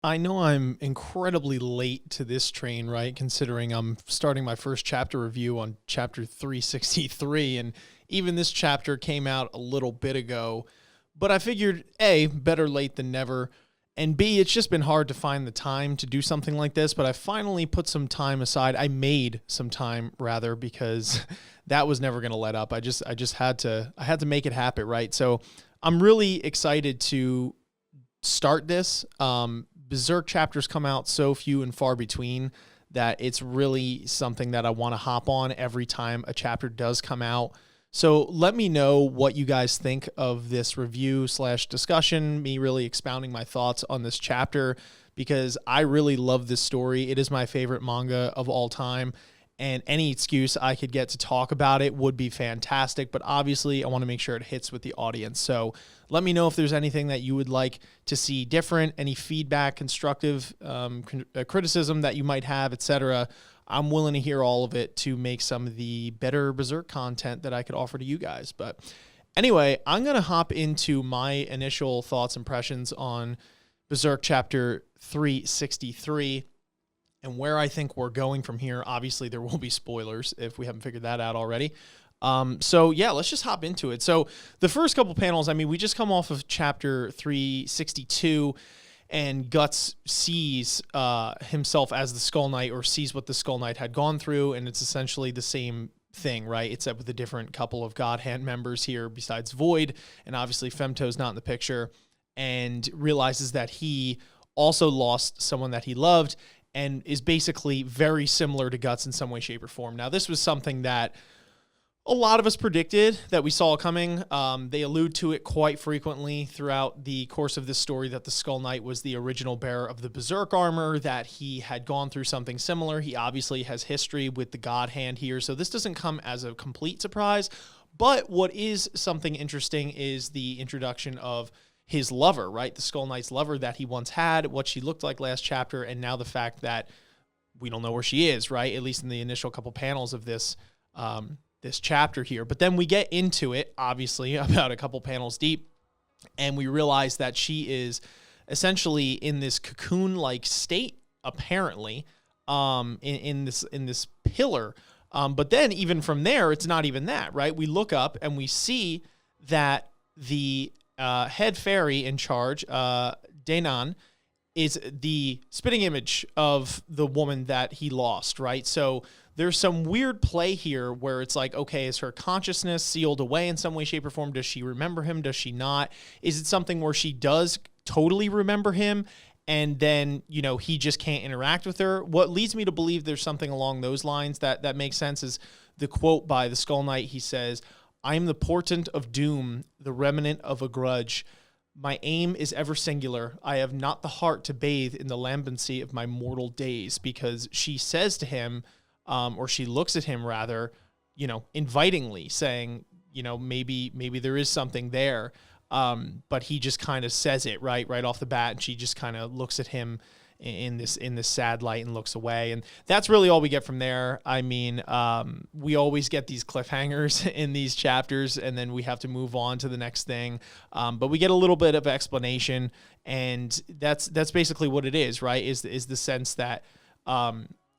I know I'm incredibly late to this train, right? Considering I'm starting my first chapter review on chapter 363, and even this chapter came out a little bit ago. But I figured, A, better late than never, and B, it's just been hard to find the time to do something like this, but I finally put some time aside. I made some time, rather, because that was never going to let up. I just had to make it happen, right? So I'm really excited to start this. Berserk chapters come out so few and far between that it's really something that I want to hop on every time a chapter does come out. So let me know what you guys think of this review slash discussion, me really expounding my thoughts on this chapter, because I really love this story. It is my favorite manga of all time, and any excuse I could get to talk about it would be fantastic. But obviously, I want to make sure it hits with the audience. So let me know if there's anything that you would like to see different, any feedback, constructive criticism that you might have, etc. I'm willing to hear all of it to make some of the better Berserk content that I could offer to you guys. But anyway, I'm going to hop into my initial thoughts, impressions on Berserk chapter 363. And where I think we're going from here. Obviously, there will be spoilers if we haven't figured that out already. So yeah, let's just hop into it. So the first couple panels, I mean, we just come off of chapter 362, and Guts sees himself as the Skull Knight, or sees what the Skull Knight had gone through, and it's essentially the same thing, right? Except with a different couple of God Hand members here besides Void, and obviously Femto's not in the picture, and realizes that he also lost someone that he loved, and is basically very similar to Guts in some way, shape, or form. Now, this was something that a lot of us predicted that we saw coming. They allude to it quite frequently throughout the course of this story, that the Skull Knight was the original bearer of the Berserk armor, that he had gone through something similar. He obviously has history with the God Hand here, so this doesn't come as a complete surprise. But what is something interesting is the introduction of his lover, right? The Skull Knight's lover that he once had, what she looked like last chapter, and now the fact that we don't know where she is, right? At least in the initial couple panels of this this chapter here. But then we get into it, obviously, about a couple panels deep, and we realize that she is essentially in this cocoon-like state, apparently, in this pillar. But then even from there, it's not even that, right? We look up and we see that the head fairy in charge, Daenan, is the spitting image of the woman that he lost, right? So there's some weird play here where it's like, okay, is her consciousness sealed away in some way, shape, or form? Does she remember him? Does she not? Is it something where she does totally remember him, and then, you know, he just can't interact with her? What leads me to believe there's something along those lines that makes sense is the quote by the Skull Knight. He says, "I am the portent of doom, the remnant of a grudge. My aim is ever singular. I have not the heart to bathe in the lambency of my mortal days." Because she says to him, or she looks at him rather, you know, invitingly, saying, you know, maybe there is something there. But he just kind of says it right off the bat, and she just kind of looks at him in this sad light and looks away. And that's really all we get from there. I mean, we always get these cliffhangers in these chapters, and then we have to move on to the next thing. But we get a little bit of explanation, and that's basically what it is, right? Is the sense that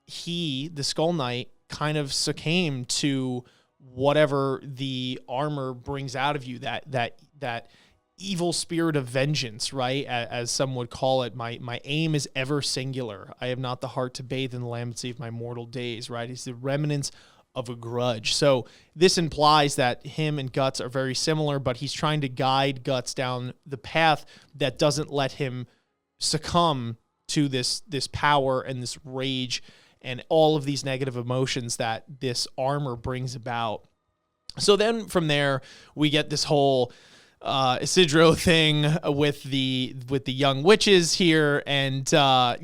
he, the Skull Knight, kind of succumbed to whatever the armor brings out of you, that evil spirit of vengeance, right? As some would call it. My aim is ever singular. I have not the heart to bathe in the lambency of my mortal days, right? It's the remnants of a grudge. So this implies that him and Guts are very similar, but he's trying to guide Guts down the path that doesn't let him succumb to this power and this rage and all of these negative emotions that this armor brings about. So then from there, we get this whole Isidro thing with the young witches here, and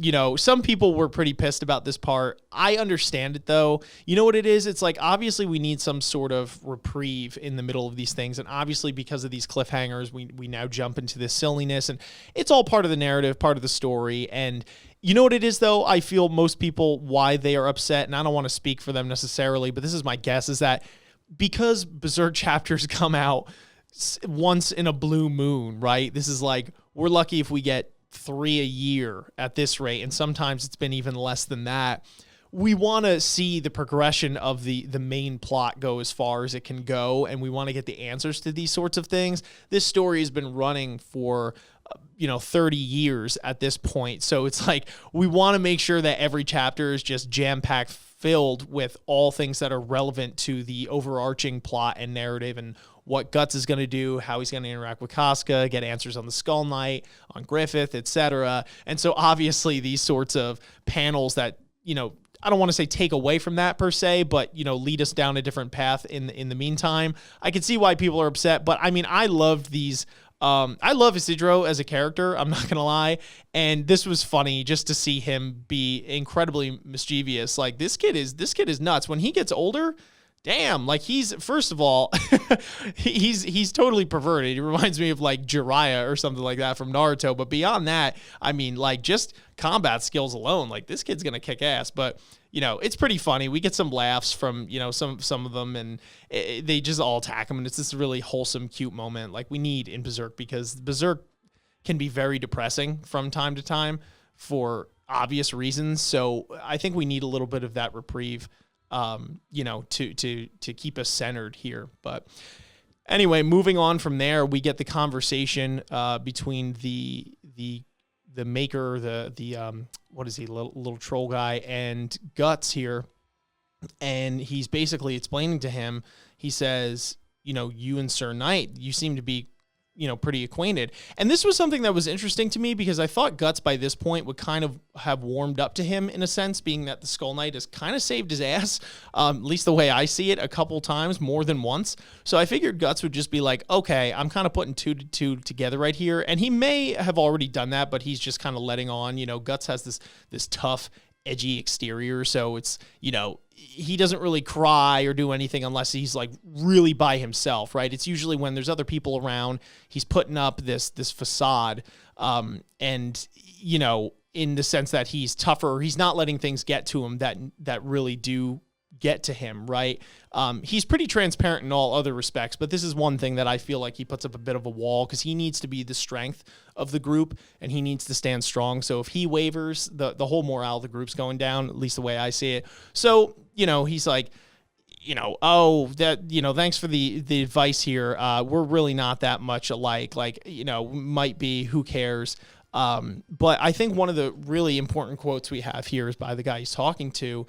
you know, some people were pretty pissed about this part. I understand it though. You know what it is? It's like, obviously we need some sort of reprieve in the middle of these things, and obviously because of these cliffhangers, we now jump into this silliness, and it's all part of the narrative, part of the story. And you know what it is though? I feel most people, why they are upset, and I don't want to speak for them necessarily, but this is my guess, is that because Berserk chapters come out once in a blue moon, right? This is like, we're lucky if we get 3 a year at this rate, and sometimes it's been even less than that. We want to see the progression of the main plot go as far as it can go, and we want to get the answers to these sorts of things. This story has been running for 30 years at this point. So it's like we want to make sure that every chapter is just jam-packed, filled with all things that are relevant to the overarching plot and narrative, and what Guts is going to do, how he's going to interact with Casca, get answers on the Skull Knight, on Griffith, etc. And so obviously these sorts of panels that, I don't want to say take away from that per se, but, lead us down a different path in the meantime. I can see why people are upset, but I mean, I loved these. I love Isidro as a character, I'm not going to lie. And this was funny just to see him be incredibly mischievous. Like this kid is nuts. When he gets older, damn, like he's, first of all, he's totally perverted. He reminds me of like Jiraiya or something like that from Naruto. But beyond that, I mean, like just combat skills alone, like this kid's going to kick ass. But, it's pretty funny. We get some laughs from, some of them, and they just all attack him. And it's this really wholesome, cute moment like we need in Berserk, because Berserk can be very depressing from time to time for obvious reasons. So I think we need a little bit of that reprieve, to keep us centered here. But anyway, moving on from there, we get the conversation between the maker, the what is he, little troll guy, and Guts here, and he's basically explaining to him. He says, you and Sir Knight, you seem to be pretty acquainted. And this was something that was interesting to me, because I thought Guts by this point would kind of have warmed up to him in a sense, being that the Skull Knight has kind of saved his ass, at least the way I see it, a couple times, more than once. So I figured Guts would just be like, okay, I'm kind of putting two to two together right here. And he may have already done that, but he's just kind of letting on. Guts has this tough, edgy exterior, so it's, he doesn't really cry or do anything unless he's like really by himself, right? It's usually when there's other people around, he's putting up this facade, and in the sense that he's tougher, he's not letting things get to him that really do get to him, right? He's pretty transparent in all other respects, but this is one thing that I feel like he puts up a bit of a wall, because he needs to be the strength of the group and he needs to stand strong. So if he wavers, the whole morale of the group's going down, at least the way I see it. So, he's like, thanks for the advice here. We're really not that much alike. Like, might be, who cares? But I think one of the really important quotes we have here is by the guy he's talking to.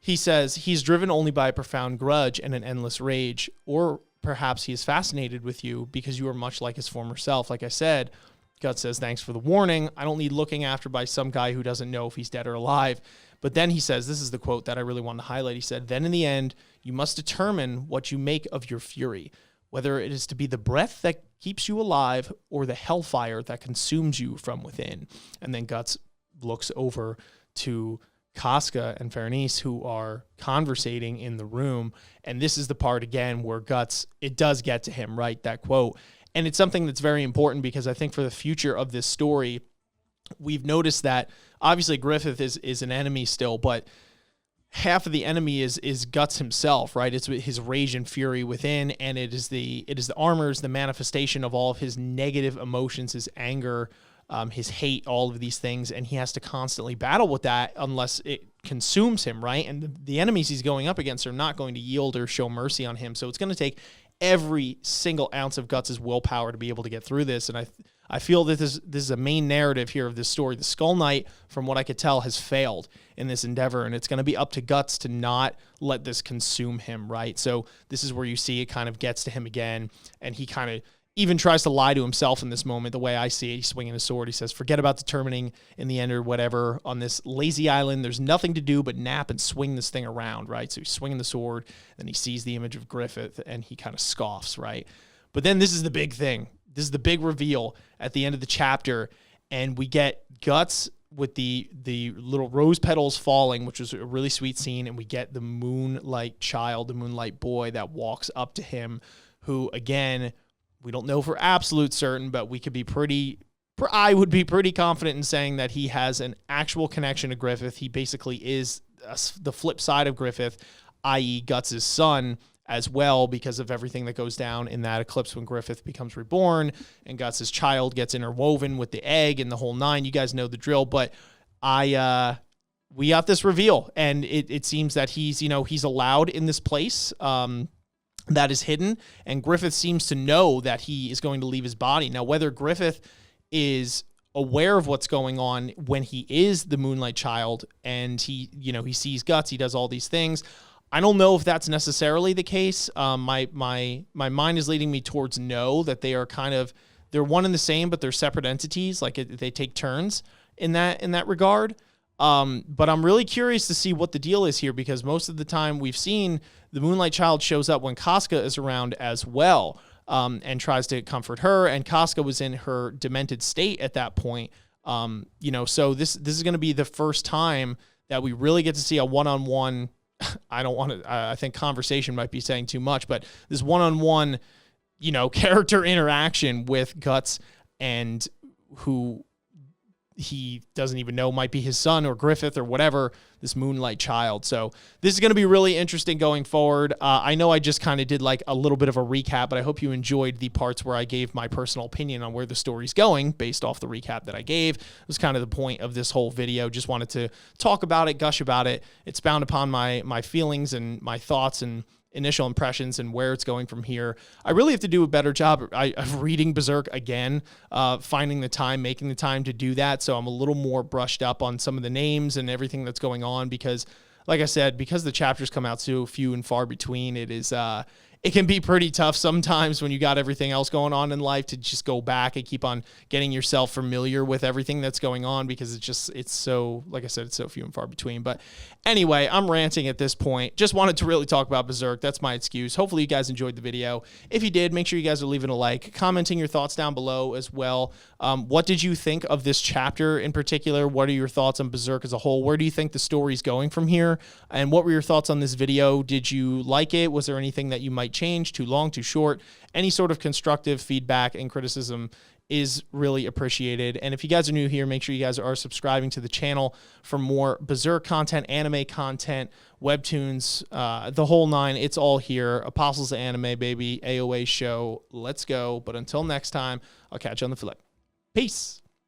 He says, he's driven only by a profound grudge and an endless rage, or perhaps he is fascinated with you because you are much like his former self. Like I said, Guts says, thanks for the warning. I don't need looking after by some guy who doesn't know if he's dead or alive. But then he says, this is the quote that I really wanted to highlight. He said, then in the end, you must determine what you make of your fury, whether it is to be the breath that keeps you alive or the hellfire that consumes you from within. And then Guts looks over to Casca and Fernice, who are conversating in the room. And this is the part, again, where Guts, it does get to him, right? That quote. And it's something that's very important, because I think for the future of this story, we've noticed that obviously Griffith is an enemy still, but half of the enemy is Guts himself, right? It's his rage and fury within, and it is the armors, the manifestation of all of his negative emotions, his anger, his hate, all of these things, and he has to constantly battle with that unless it consumes him, right? And the enemies he's going up against are not going to yield or show mercy on him, so it's going to take every single ounce of Guts' willpower to be able to get through this. And I feel that this is a main narrative here of this story. The Skull Knight, from what I could tell, has failed in this endeavor, and it's going to be up to Guts to not let this consume him, right? So this is where you see it kind of gets to him again, and he kind of even tries to lie to himself in this moment. The way I see it, he's swinging his sword. He says, forget about determining in the end or whatever. On this lazy island, there's nothing to do but nap and swing this thing around, right? So he's swinging the sword, then he sees the image of Griffith, and he kind of scoffs, right? But then this is the big thing. This is the big reveal at the end of the chapter, and we get Guts with the little rose petals falling, which was a really sweet scene, and we get the moonlight child, the moonlight boy that walks up to him, who, again, we don't know for absolute certain, but we could be I would be pretty confident in saying that he has an actual connection to Griffith. He basically is the flip side of Griffith, i.e. Guts' son, as well because of everything that goes down in that eclipse when Griffith becomes reborn and Guts' child gets interwoven with the egg and the whole nine. You guys know the drill, but we got this reveal, and it seems that he's allowed in this place that is hidden, and Griffith seems to know that he is going to leave his body. Now, whether Griffith is aware of what's going on when he is the Moonlight Child and he sees Guts, he does all these things, I don't know if that's necessarily the case. My mind is leading me towards no, that they are they're one and the same, but they're separate entities. Like they take turns in that regard. But I'm really curious to see what the deal is here, because most of the time we've seen the Moonlight Child shows up when Casca is around as well, and tries to comfort her. And Casca was in her demented state at that point. So this is going to be the first time that we really get to see a one-on-one. I think conversation might be saying too much, but this one-on-one, character interaction with Guts, and who he doesn't even know might be his son or Griffith or whatever, this Moonlight Child. So this is going to be really interesting going forward. I know I just kind of did like a little bit of a recap, but I hope you enjoyed the parts where I gave my personal opinion on where the story's going based off the recap that I gave. It was kind of the point of this whole video. Just wanted to talk about it, gush about it, expound upon my feelings and my thoughts and initial impressions and where it's going from here. I really have to do a better job of reading Berserk again, finding the time, making the time to do that. So I'm a little more brushed up on some of the names and everything that's going on, because like I said, because the chapters come out so few and far between, it can be pretty tough sometimes when you got everything else going on in life to just go back and keep on getting yourself familiar with everything that's going on, because it's so, like I said, it's so few and far between. But anyway, I'm ranting at this point. Just wanted to really talk about Berserk. That's my excuse. Hopefully you guys enjoyed the video. If you did, make sure you guys are leaving a like, commenting your thoughts down below as well. What did you think of this chapter in particular? What are your thoughts on Berserk as a whole? Where do you think the story's going from here? And what were your thoughts on this video? Did you like it? Was there anything that you might change? Too long, too short? Any sort of constructive feedback and criticism is really appreciated. And if you guys are new here, make sure you guys are subscribing to the channel for more Berserk content, anime content, webtoons, the whole nine. It's all here. Apostles of Anime, baby. AOA show. Let's go. But until next time, I'll catch you on the flip. Peace.